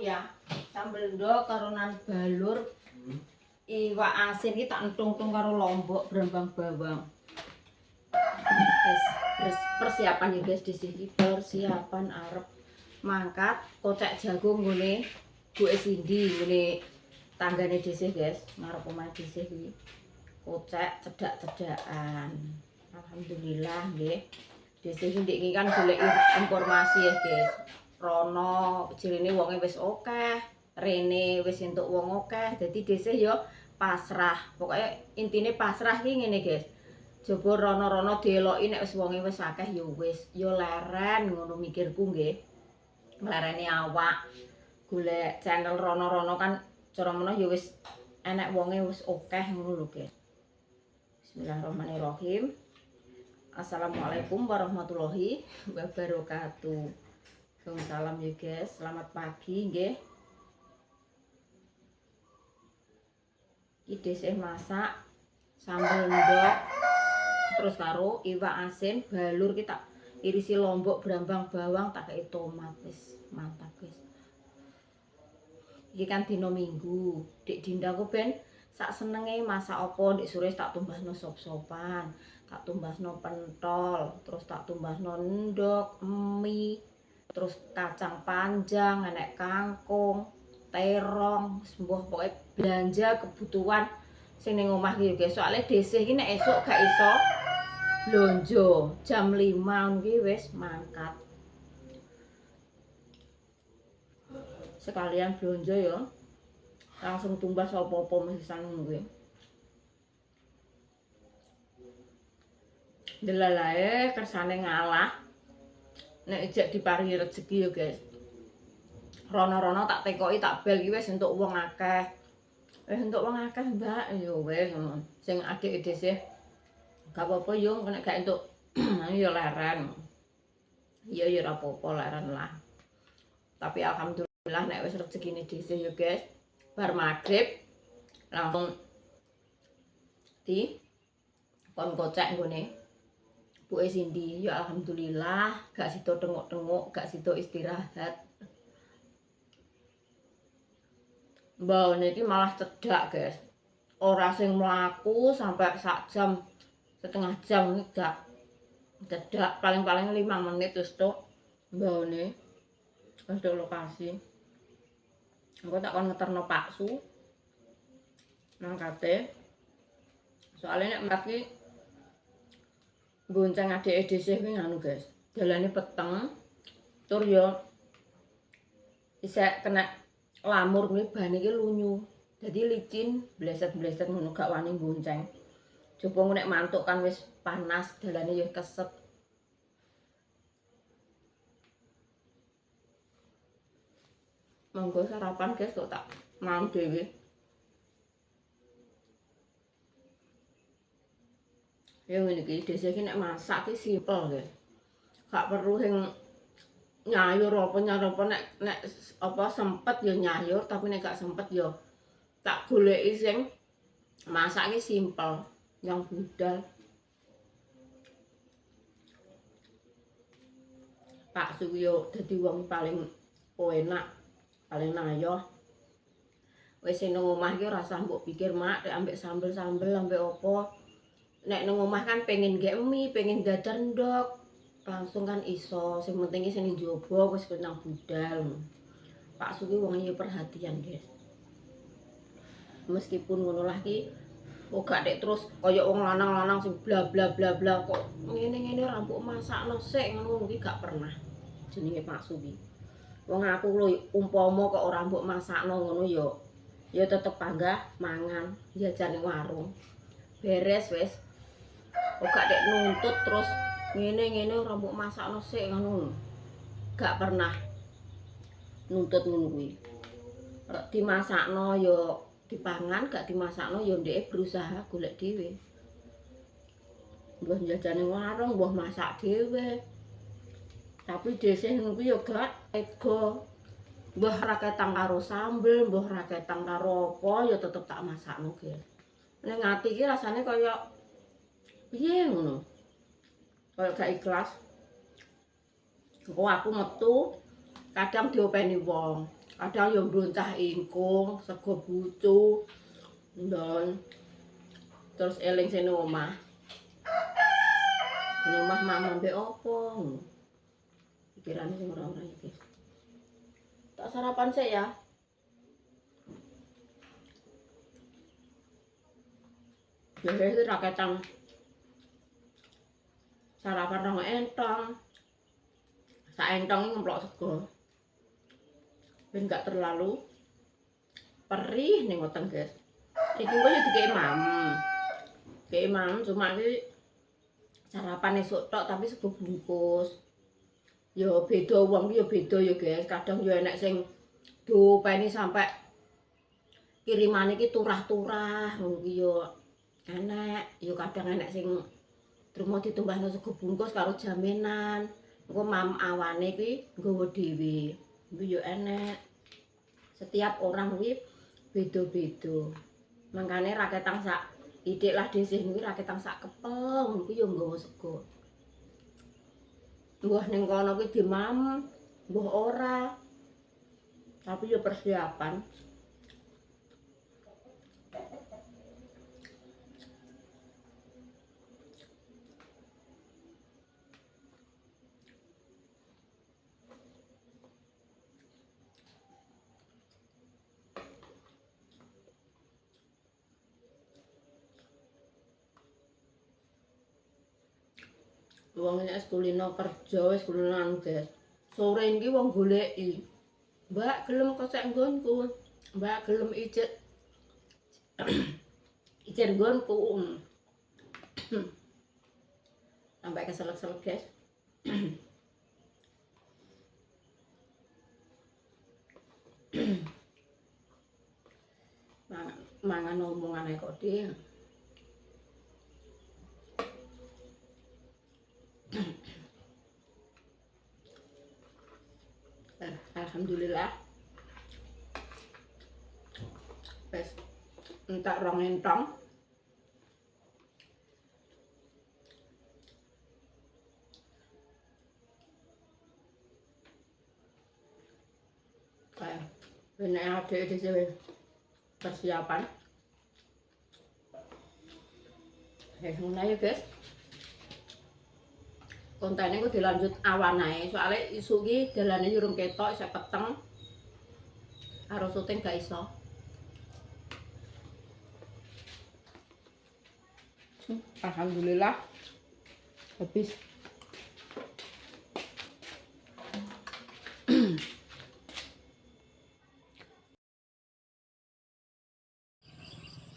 Ya sambel ndok karo nan balur iwak asin iki tak entung-entung karo lombok brambang bawang. Persiapan ya guys, di sini persiapan arep mangkat kocek jagung ngene buke Cindy ngene tanggane dhisik guys, ngarep omah dhisik iki. Kocek cedak-cedakan. Alhamdulillah nggih. Dhisik iki kan golek informasi ya guys. Rono jirine wonge wis akeh, rene wis entuk wong akeh, dadi dhisik yo pasrah. Pokoke intine pasrah ki ngene guys. Coba rono-rono dieloki nek wis wonge wis akeh yo wis, yo leren ngono mikirku nggih. Nglareni awak. Golek channel rono-rono kan cara meneh yo wis enek wonge wis akeh ngono lho guys. Bismillahirrahmanirrahim. Assalamualaikum warahmatullahi wabarakatuh. Salam ya guys, selamat pagi nggih. Iki dhisik masak sambal ndok terus karo iwak asin, balur kita irisi lombok brambang bawang tak kei tomat wis mantap guys. Iki kan dina Minggu, Dik Dinda ku ben sak senenge masak apa ndek sore tak tumbasno sop-sopan, tak tumbasno pentol, terus tak tumbasno ndok, mie, terus kacang panjang, enek kangkung, terong, sembuh pokoknya belanja kebutuhan sing ning omah iki guys. Soale dhisik iki nek esuk gak iso blonjo, jam 5 iki wis mangkat. Sekalian blonjo ya. Langsung tumbas apa-apa mesisan ngono kuwi. Delalae kersane ngalah. Nek ijek diparingi rezeki ya guys. Rono-rono tak tekoki tak bel iki wis entuk wong akeh. Wis entuk wong akeh, Mbak. Ya wis ngono. Sing adik dhisik gak apa-apa yo nek gak entuk ya leren. Ya ora apa-apa leren lah. Tapi alhamdulillah nek wis rezekine dhisik ya guys. Bar magrib langsung di kon kocek nggone buke Cindy. Ya alhamdulillah gak sida tengok-tengok, gak sida istirahat. Mbak niki malah cedak guys. Ora sing mlaku sampai sak jam, setengah jam iki gak cedak, paling-paling 5 menit wis tok mbane. Wis tok lokasi. Engko tak kon ngeterno paksu mangkate. Soalnya nek mati gonceng adike dhisik kuwi anu guys. Dalane peteng. Tur yo isek kena lamur kuwi ban iki lunyu. Dadi licin, bleset-bleset ngono gak wani gonceng. Coba nek mantuk kan wis panas, dalane yo keset. Monggo sarapan guys kok tak mau dhewe. Ya ngene iki dhisik iki nek masak ki simpel guys. Gak perlu sing nyayur apa nek apa sempet ya nyayur, tapi nek gak sempet ya tak goleki sing masak ki simpel, yang budal. Pak Suyo dadi wong paling enak, paling nayoh. Wis nang omah ki ora usah mbok pikir mak nek ambek sambel-sambel ambek apa. Nek nang omah kan pengen gek mie, pengen dadar ndok, langsung kan iso. Sing penting sing njaba wis nang budal. Pak Suki wong iki perhatian, guys. Meskipun ngono lah ki gak dek terus kaya wong lanang-lanang sing bla bla bla bla kok ngene-ngene ora mbok masakno sik ngono iki gak pernah. Jenenge Pak Suki. Wong aku lho umpama kok ora mbok masakno ngono ya tetep panggah mangan jajan ning warung. Beres wis. Kok gak dek nuntut terus ngene-ngene ora mbok masakno sik ngono. Gak pernah nuntut ngono kuwi. dimasakno yo dipangan, gak dimasakno yo ndek berusaha golek dhewe. Mbah njajane warung, mbah masak dhewe. Tapi dhisik ngono kuwi yo gak ego. Mbah ra ketang karo sambel, mbah ra ketang karo apa ya tetep tak masakno ge. Ning ati iki rasane kaya piye ngono. Kaya gak ikhlas. Kok aku metu kadang diopeni wong, kadang yo mbroncah ingkung, sego bucu, ndon. Terus eling sene omah. Sene omah mama mbek opo. Pikirane sing ora-ora iki. Tak sarapan sik ya. Biasanya ra ketang sarapan rong entong. Sak entong ngemplok sego. Ben gak terlalu perih ning weteng, guys. Iki kok yo dikeki mam. Dikeki mam cuma iki sarapan esuk tok tapi sego bungkus. Yo beda wong ki yo beda yo, guys. Kadang yo enek sing dopeni sampai kiriman iki turah-turah ngono ki yo enek. Yo kadang enek sing trimo ditumbahno sego bungkus karo jaminan. Engko mam awane kuwi nggawa dhewe. Kuwi yo enek. Setiap orang kuwi beda-beda. Mangkane ra ketang sak titik lah dhisik kuwi ra ketang sak kepel ngono kuwi yo nggawa sego. Mbah ning kono kuwi dimam, mbah ora. Tapi yo persiapan. Wong nek kulino kerja wis kulinan, guys. Sore iki wong goleki. Mbak gelem kocek nggonku. Mbak gelem icet. Icet nggonku. Sampai kesel-kesel, guys. Mangan omongane kok dia. Alhamdulillah. Wes entak rong entong. Kayak benek adek dhewe persiapan. Ngono ya, guys. Kontennya aku dilanjut awan ae, soalnya isu ki dalane urung ketok isih peteng. Karo syuting gak iso. Alhamdulillah habis.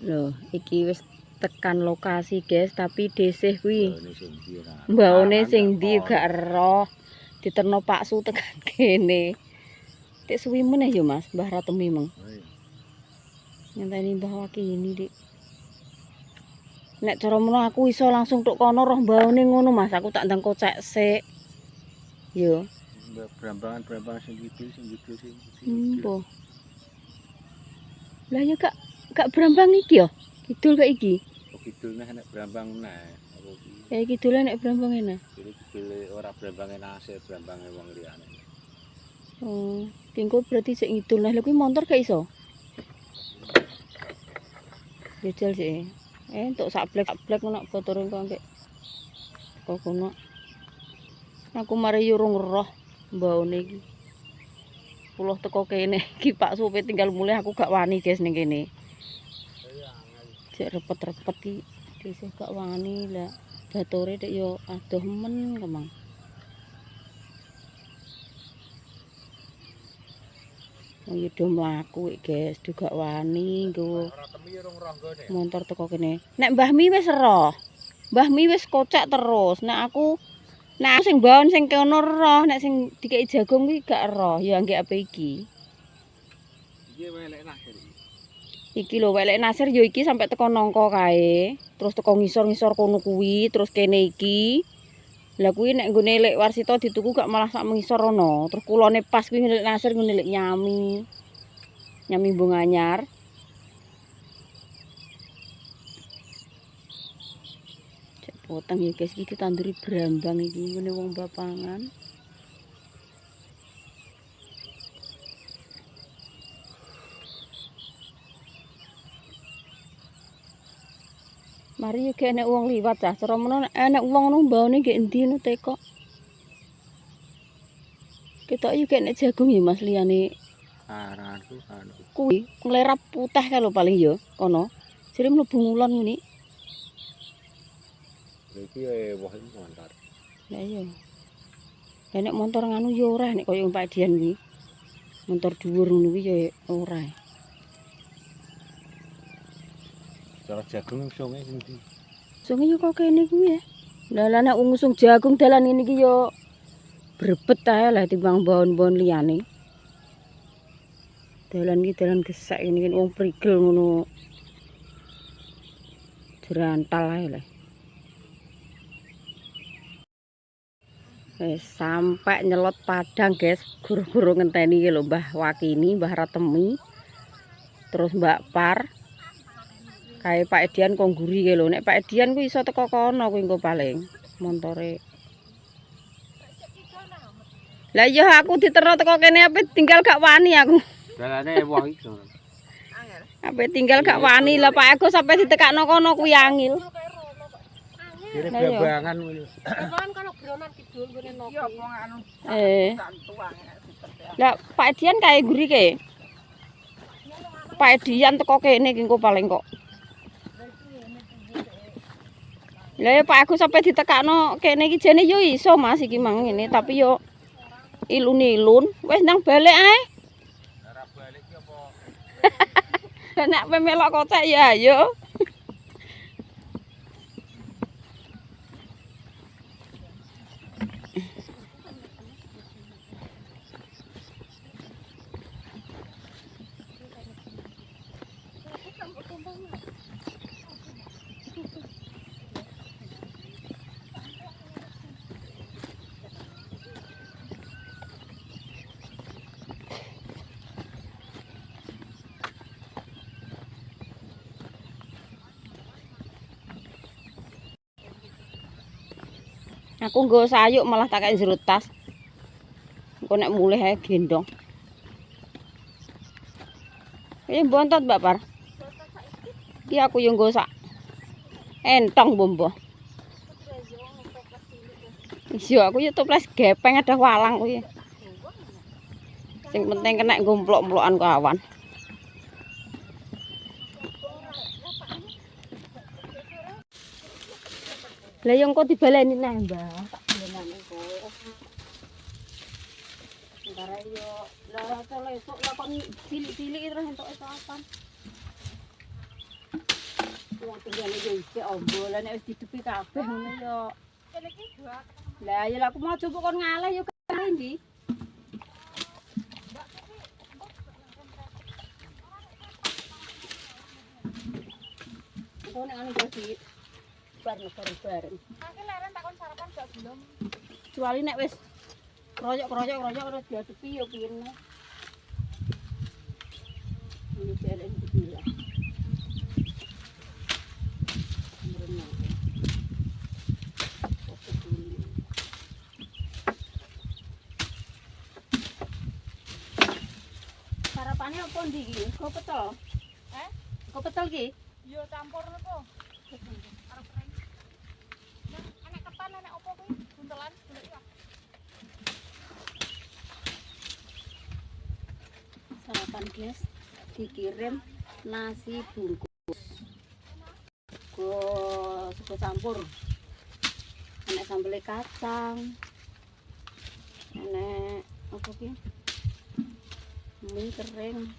Loh, iki wis tekan lokasi, guys, tapi desih kuwi mbaone sing ndi gak eroh. Diterno Pak Su tekan kene. Tek suwi meneh yo, Mas, Mbah Ratemi meng. Ngenteni Mbah Wakini, Dik. Nek cara menawa aku iso langsung tok kono roh mbaone ngono, Mas. Aku tak ndang kocek sik. Yo. Berambangan sing gitu sing. Mbah. Lah ya gak berambang iki yo. Kidul kok iki. Oh, kidul nek berambang meneh. Kidul nek berambang enak. Kidul ora berambange nasir, berambange wong liyane. Oh, tingko berarti sik ngidul. Nah, lha kuwi motor gak iso. Jajal sih. Entuk sak blek ngono botore kok engke. Kok kono. Aku mari urung roh mbaone iki. Puloh teko kene iki Pak Supe tinggal mulai aku gak wani, guys, ning kene. Cek repet-repet iki isih gak wani lah. Batore dek yo adoh men kemang. Wong yo do mlaku iki, guys, juga wani nggo. Motor teko kene. Nek Mbah Mi wis roh. Mbah Mi wis kocak terus. Nek aku sing baon sing kono roh, nek sing dikeki jagung kuwi gak roh, ya anggek apa iki. Iki welek nasir. Iki lho welek Nasir ya iki sampai teko nangka kae. Terus teko ngisor-ngisor kono kuwi, terus kene iki. Lah kuwi nek nggone Lek Warsito dituku gak malah sak mengisor ono. Terus kulone pas kuwi Lek Nasir ngene Lek Nyami. Nyami Bunganyar. Cek potong ya guys, iki ditanduri brambang iki ngene wong bapangan. Mari yo enek wong liwat cah, cara menawa enek wong ngono mbaone nggih endi no teko. Ketok yo enek jagung ya Mas liyane Aranku anu. kuwi nglerap putih kae lho paling yo kono. Jare mlebu ngulon ngene. Iki woh iki montor. Lah iya. Lah nek montor nganu yo ora nek kaya Pak Dian kuwi. Montor dhuwur ngono kuwi yo ora. Cara jagung sunge endi? Sunge yo kok kene kuwi ya. Lah nek ngusung jagung dalan ngene iki yo brebet ae lah timbang bahan-bahan liyane. Dalan iki dalan gesek ini kan wong prigel ngono. Jerantal ae lah. Sampai nyelot Padang guys, guru-guru ngenteni iki lho Mbah Wakini, Mbah Ratemi. Terus Mbak Par. Kae Pak Edian kok ngguri ki lho. Nek Pak Edian kuwi iso teko kono kuwi engko paling montore. Lah iya aku diterno teko kene ape tinggal gak wani aku. Dalane woh iki. Ape tinggal gak wani lah Pak Agus sampai ditekakno kono kuwi angil. Kira brambangan kuwi. Kan kalau Broman Kidul ngene nopo. Iya, wong anu. Lah Pak Edian kae guri ke. Pak Edian teko kene iki engko paling kok. Lah Pak Agus sampai ditekakno kene iki jene yo iso Mas iki mang ngene tapi yo ilun-ilun wis nang balik ae. Ora balik ki apa? Nek pemelok kocek ya ayo. Aku nggo sayuk malah tak kaya jero tas. Engko nek mulih ae gendong. Iki bontot Mbak Par. Iki aku yo nggo sak entong bombo. Iya aku yo toples gepeng ada walang kuwi. Sing penting kena ngomplok-mlokan kawan. Lah yo engko dibaleni neh, Mbak. Tak balenan engko. Antara yo lah esuk lah kok cilik-cilik terus entuk esokan. Wong tunggale yo isih ombo, lah nek wis didepi kabeh ngono yo. Lah ya aku mau coba kon ngalih yo kene ndi. Engko nek anu dadi bareng-bareng. Aku leren takon sarapan gak belum. Kecuali nek wis kroyok terus diadepi yo kene. Ini jalan gila. Sarapane apa ndi iki? Kok petel? Kok petel ki? Yo campur nopo? Arep reng. Nah, anek ketan anek opo kuwi? Buntelan golek ya. Sarapan guys, dikirim nasi bungkus. Sego campur. Enek sambel kacang. Enek apa ki? Mie kering.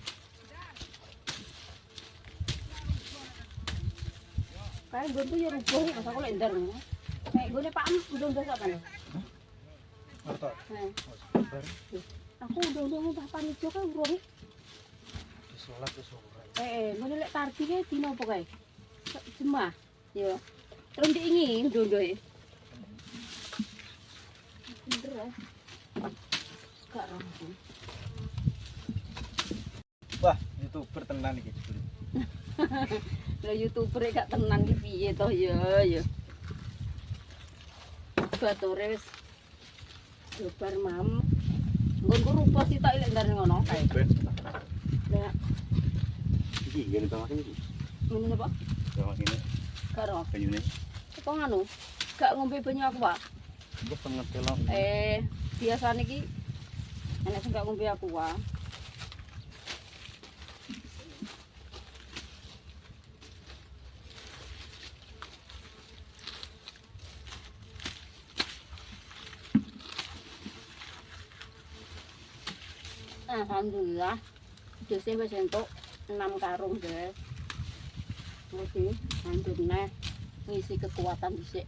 Kayak gue tuh ya rubuh, masa aku lender nih. Kayak gue Pak udah apa nih? Aku udah mau bapak hijau kan bro. sholat wis ora. Ngono lek tardi kae dino apa kae? Jemah. Yo. Terus diingi ndondoe. Bener ya. Gak rampung. Wah, YouTuber tenan iki. Lah YouTuber gak tenan ki piye to ya ya. Batore wis Jobar mam. Nggonku rupa sih tak ilek ndar ngono kae. Lah Iki ngene to iki. ngene apa? Sama ini Karo. banyune. Kok nganu? Gak ngombe banyu aku, Pak. Wis ngerti lho. Biasane iki enek sing gak ngombe aku, Pak. Alhamdulillah. Dese wis entuk 6 karung, guys. Oke, lanjut neh ngisi kekuatan dhisik.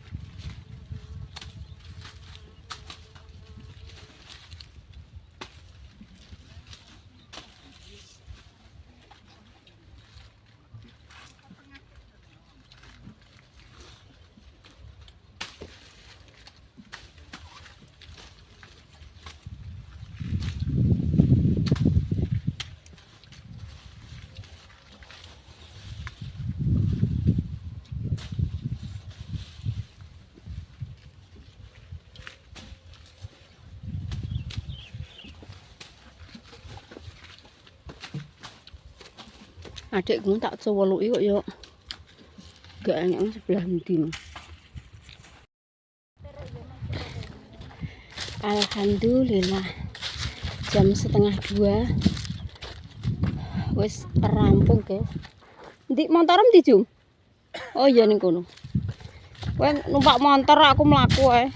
Adikku tak cowoluki kok yo gak enak sebelah ndi. Alhamdulillah jam 1:30 wis rampung, guys. Ndik montorem ndi, Jum? Oh iya ning kono. Kowe numpak motor aku mlaku ae.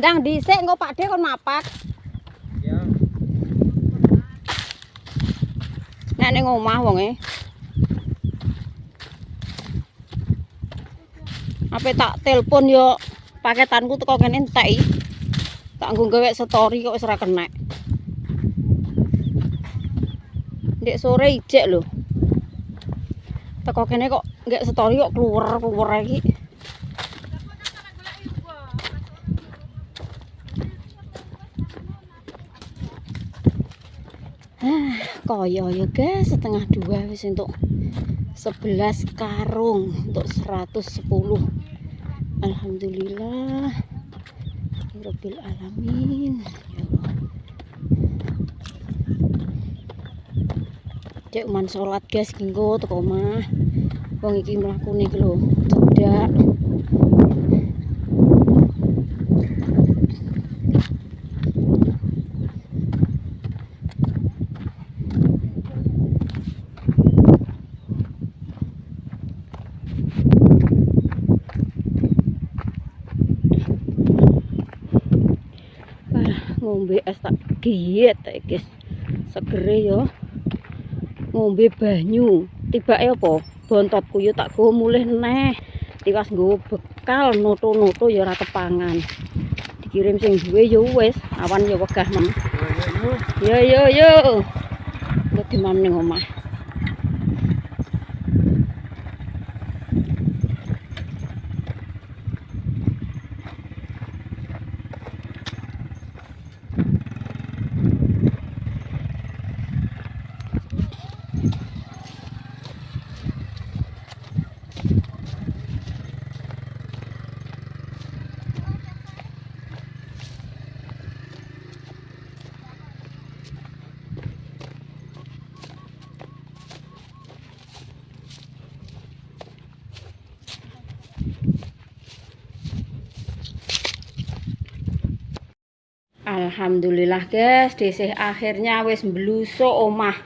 Ndang dhisik engko Pak De kon mapak. Ya. Nek ning omah wonge. Ape tak telepon yo paketanku teko kene entek. Tak nggo gawe story kok wis ora kenek. Ndek sore ijek lho. Teko kene kok nggak story kok keluar iki. Kaya ya guys, 1:30 wis entuk 11 karung untuk 110. Alhamdulillah Rabbil alamin. Ya Allah. Cek man salat guys kinggo teko omah. Wong iki mlakune iki lho, cedak. Ngombe es tak giet guys. Segere yo. Ngombe banyu. Tibake apa? Bontotku yo tak go mulih neh. Tiwas nggo bekal noto-noto ya ora kepangan. Dikirim sing duwe yo wis, awan yo wegah men. Yo. Engko dimam ning omah. Alhamdulillah guys, desih akhirnya wis mblusuk omah.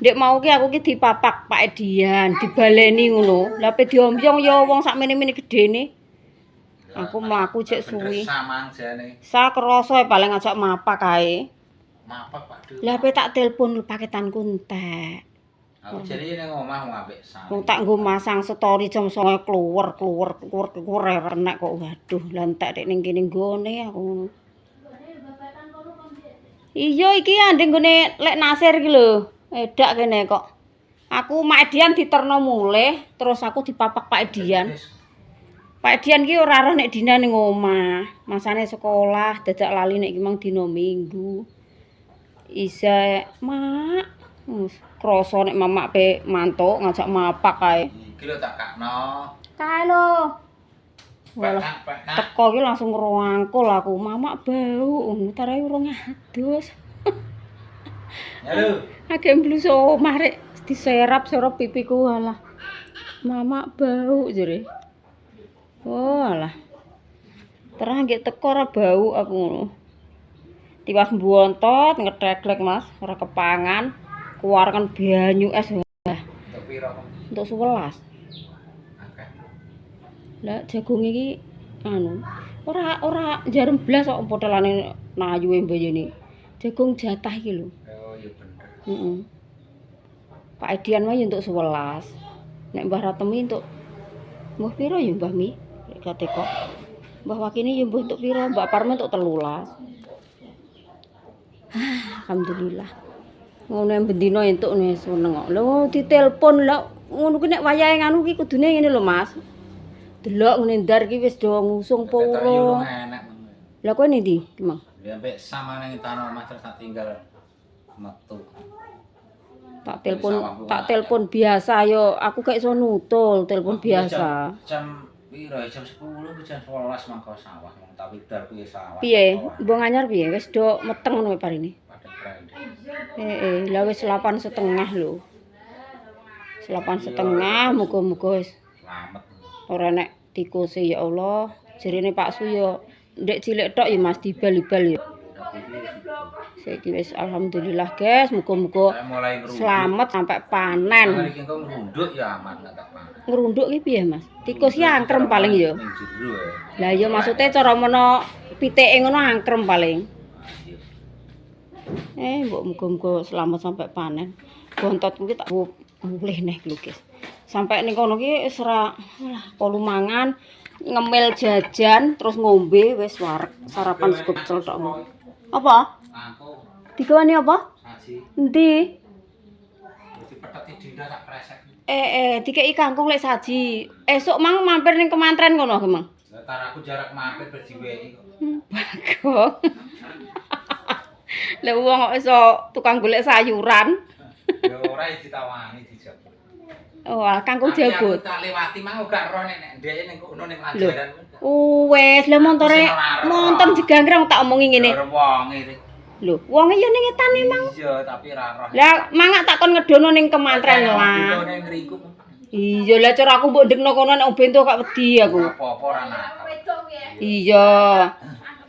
Ndek mau ki aku ki dipapak Pak Edian, dibaleni ngono. Lah pe diomyong ya wong sak mene-mene gedene. Aku mlaku cek suwi. Samang jane. Sa krasa paling ngajak mapak kae. Mapak Pak De. Lah pe tak telepon paketanku entek. Aku jane ning omah wong ambek sam. Wong tak nggo masang story jam 09.00 keluar enek kok. Waduh, lah entek ning kene nggone aku ngono. Iya iki andeng gone lek Nasir iki lho. Edak kene kok. Aku Mak Edian diterno mulih, terus aku dipapak Pak Edian. Pak Edian ki ora roh nek dina ning omah. Masane sekolah dadak lali nek ki mang dina Minggu. Isa Mak. Krasa nek mamak pe mantuk ngajak mapak kae. Iki lho tak kakno. Kae lho. Pak, Teko ki langsung ngrangkul aku, mamak bau, tarae urung adus. Halo. Agek mblus omah rek diserap-serap pipiku alah. Mamak bau jere. Oh alah. Terang nggih teko ora bau aku ngono. Tiwas mbontot ngeteklek Mas, ora kepangan. Kuwarken banyu es. Untuk piro? Untuk 11. Akeh. Lah jagung iki anu ora jarum blas kok potolane nayuwe mbayene. Jagung jatah iki lho. Oh iya bener. Heeh. Pak Edian wae untuk 11. Nek Mbah Ratemi untuk mbah piro ya Mbah Mi? Nek kate kok. Mbah Wakini ya mbah untuk piro? Mbak Parmen untuk 13. Alhamdulillah. Ngono bendina entuk nih seneng kok. Lho ditelepon lho ngono ki nek wayahe nganu ki kudune ngene lho Mas. Delok ngene ndar ki wis do ngusung po urung. Lah kowe ndi, Mang? Ya sampai sama nang tanah omah terus tak tinggal metu. Tak telepon biasa yo, aku gak iso nutul, telepon biasa. Jam piro? Jam 10 jam 11 mangko sawah, tapi dar kuwi sawah. Piye? Mbok anyar piye? Wis do meteng ngono parine. Pada brand. Lah wis 8.30 lho. 8.30 muga-muga wis Selamat. ora nek tikuse ya Allah. Jerene Pak Su yo ndek cilik tok ya Mas dibal-ibal ya. Saiki wis alhamdulillah guys, muga-muga Mulai ngerunduk. selamat sampai panen. Iki kok ngerunduk ya aman tak panen. Ngerunduk ki piye Mas? Tikus ki angkrem paling ya. Ning jero ya. Lah ya maksudnya cara mono pitike ngono angkrem paling. Mbok muga-muga selamat sampai panen. Bontotku ki tak mulih neh lho guys. Sampai ning kono ki wis ora polu mangan, ngemil jajan terus ngombe wis wareg sarapan sego pecel tok. Apa? Aku Digawani apa? saji Endi? dipetheti dinda tak kresek. Dikeki kangkung lek saji. Esuk mang mampir ning kemantren kono ki, Mang. Lah tar aku jarak mampir berjiweki kok. Bagong. Lah wong kok iso tukang golek sayuran. Ya ora ditawani dijabut. Wah, kangkung Tapi jabut. Aku tak lewati mang gak roh nek ndek ning kono ning lanjaran. Wes, lah montore montor jeganggrang tak omongi ngene. Ya wong iki. Lho, wonge ya ning etane mang. Iya, tapi ra roh. Lah mangak takon ngedono ning kemantren lah. Ning ngriku. Iya, lah cara aku mbok ndekno kono nek bento gak wedi aku. Apa-apa ora nakal. Iya.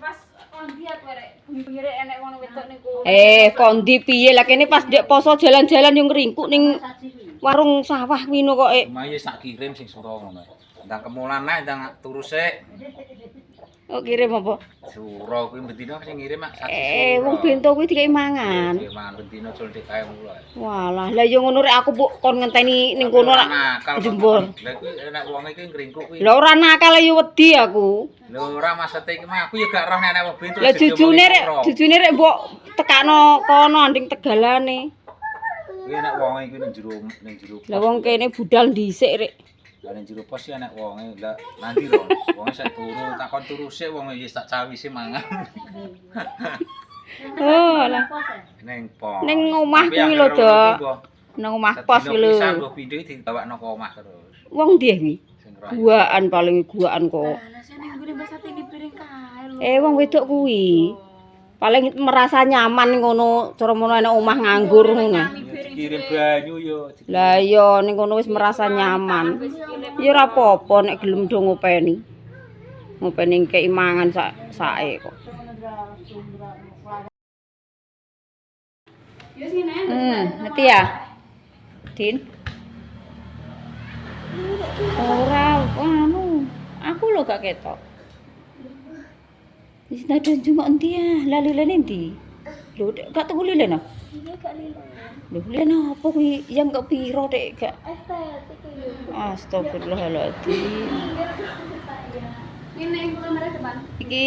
Pas kondi aku rek pinggire enek wong wedok niku. Kondi piye lah kene pas ndek poso jalan-jalan yo ngringkuk ning warung sawah kuwi no kok. Lumayan tak kirim sing suro ngono. Ndang kemulan nae ndang turu sik. Kok kirim apa? Suro kuwi bendina sing ngirim mak sak Wong bento kuwi dikeki mangan. Iya, mangan bendina cultik kae mula. Walah, lah yo ngono rek aku mbok kon ngenteni ning kono rak jembur. Lah kuwi enak wong iki ngringkuk kuwi. Lah ora nakal yo wedi aku. Lho ora maksud iki mah aku ya gak roh nek wong bento. Lah jujune rek mbok tekakno kono anding tegalane. Kuwi enak wong iki ning jero. Lah wong kene budal dhisik rek. Lah ning jero pos ya enak wonge. Lah nanti ro. Wonge sak turu, takon turu sik wonge wis tak cawisi mangan. Oh lah. Ning pos. Ning omah kuwi lho, Dok. Nang omah pos kuwi lho. Pisan mbok pindho dibawakno ke omah terus. Wong ndi kuwi? Sing roh. Guaan paling guaan kok. Lah sene nggone Mbak Sati di piring kae lho. Wong wedok kuwi. Paling merasa nyaman ngono, cara mono enak omah nganggur ngono. Kirim banyu yo. Lah iya ning kono wis merasa nyaman. Ya ora apa-apa nek gelem do ngopeni. Ngopeni kei mangan sake kok. Ya sini. Ngerti ya? Din. Ora anu, aku lho gak ketok. Wis nadon cuma endi ya? Lali-lali endi? Lho, gak tuku lilin ah? Iya gak lilo. Lho, lilin apa kuwi? Yang gak piro dek gak? Estetik iki. Astagfirullahaladzim. Ini yang kamera depan. Iki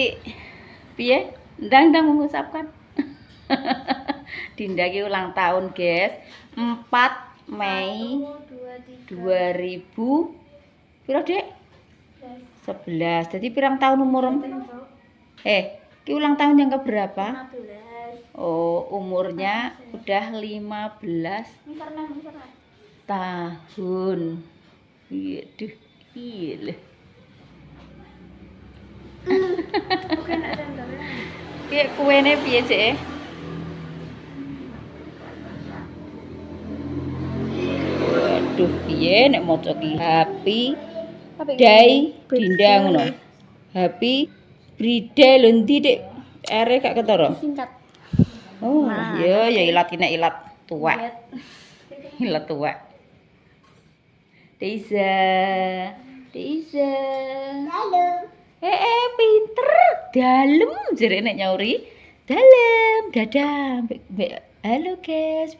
piye? Ndang-ndang mengucapkan. Dinda ki ulang tahun, guys. 4 Mei 2000 piro, Dek? 11. Jadi pirang tahun umur? Ki ulang tahun yang keberapa? 15. Oh, umurnya udah 15 tahun. Waduh, gila. Bukan ada gambar. Ki kuwene piye, Cek? Waduh, piye nek maca ki Happy Day Dinda ngono. Happy Birthday lho ndi, Dik? Ere gak ketara. Singkat. Oh, ya ilat ki nek ilat tuwek. Ilat tuwek. Deiza. Deiza. Halo. Pinter. Dalem jere nek nyauri. Dalem, dadah. Halo, guys.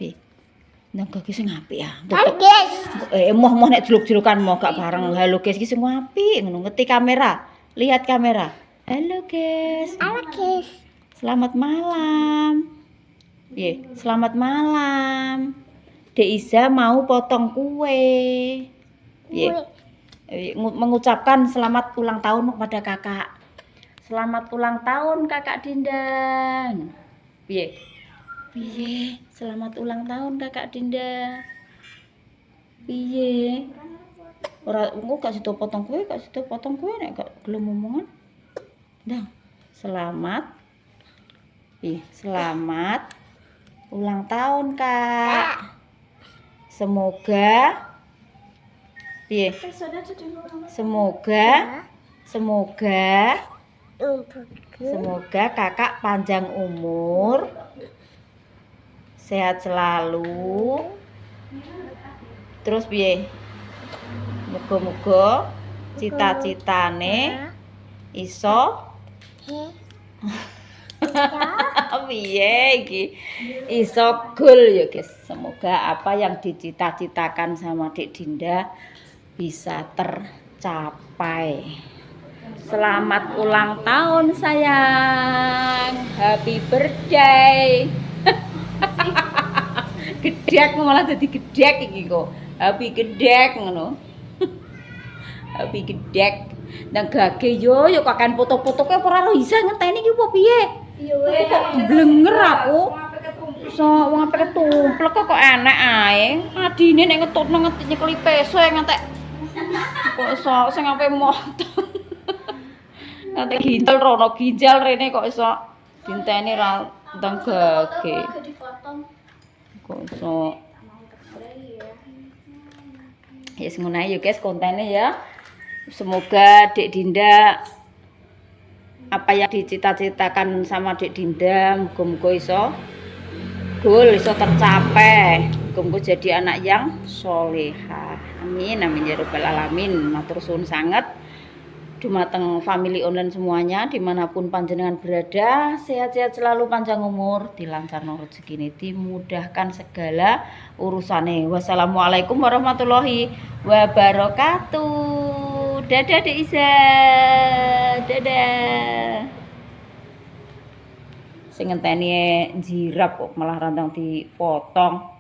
Nang kaki sing apik ya. Halo guys. Moh nek jeluk-jelukan moh gak bareng. Halo guys iki sing apik ngono. Ngeti kamera. Lihat kamera. Halo guys. Halo guys. Selamat malam. Selamat malam. Dek Iza mau potong kue. Mengucapkan selamat ulang tahun kepada kakak. Selamat ulang tahun Kakak Dindang. Piye? Selamat ulang tahun Kakak Dinda. Piye? Ora engko gak sida potong kue, nek gak gelem omongan. Ndang. Selamat. Selamat ulang tahun, Kak. Semoga Semoga kakak panjang umur, sehat selalu. Terus piye? Muga-muga cita-citane iso piye iki? Iso goal ya, guys. Semoga apa yang dicita-citakan sama Dik Dinda bisa tercapai. Selamat ulang tahun sayang. Happy birthday. Gedek malah dadi gedek iki kok. Happy gedek ngono. Happy gedek. Nang gage yo kakan foto-foto kok ora iso ngenteni iki opo piye? Iya weh. Kok blenger aku. So wong ape ketumplek kok enek ae. Adine nek ngetutno nyekeli peso ngantek. Kok iso sing ape motong. Ngantek ginjal rono ginjal rene kok iso dinteni ra ndang gage. Kok iso. Ya ngono ae yo guys kontene ya. Semoga Dek Dinda apa yang dicita-citakan sama Dek Dinda muga-muga iso goal iso tercapai. Muga-muga jadi anak yang solehah. Amin amin ya rabbal alamin. Matur suwun sanget dumateng family online semuanya dimanapun panjenengan berada, sehat-sehat selalu, panjang umur, dilancarno rezekine, dimudahkan segala urusane. Wassalamualaikum warahmatullahi wabarakatuh. Dadah Dek Iza. Dadah. Sing ngenteni jirap kok malah randang dipotong.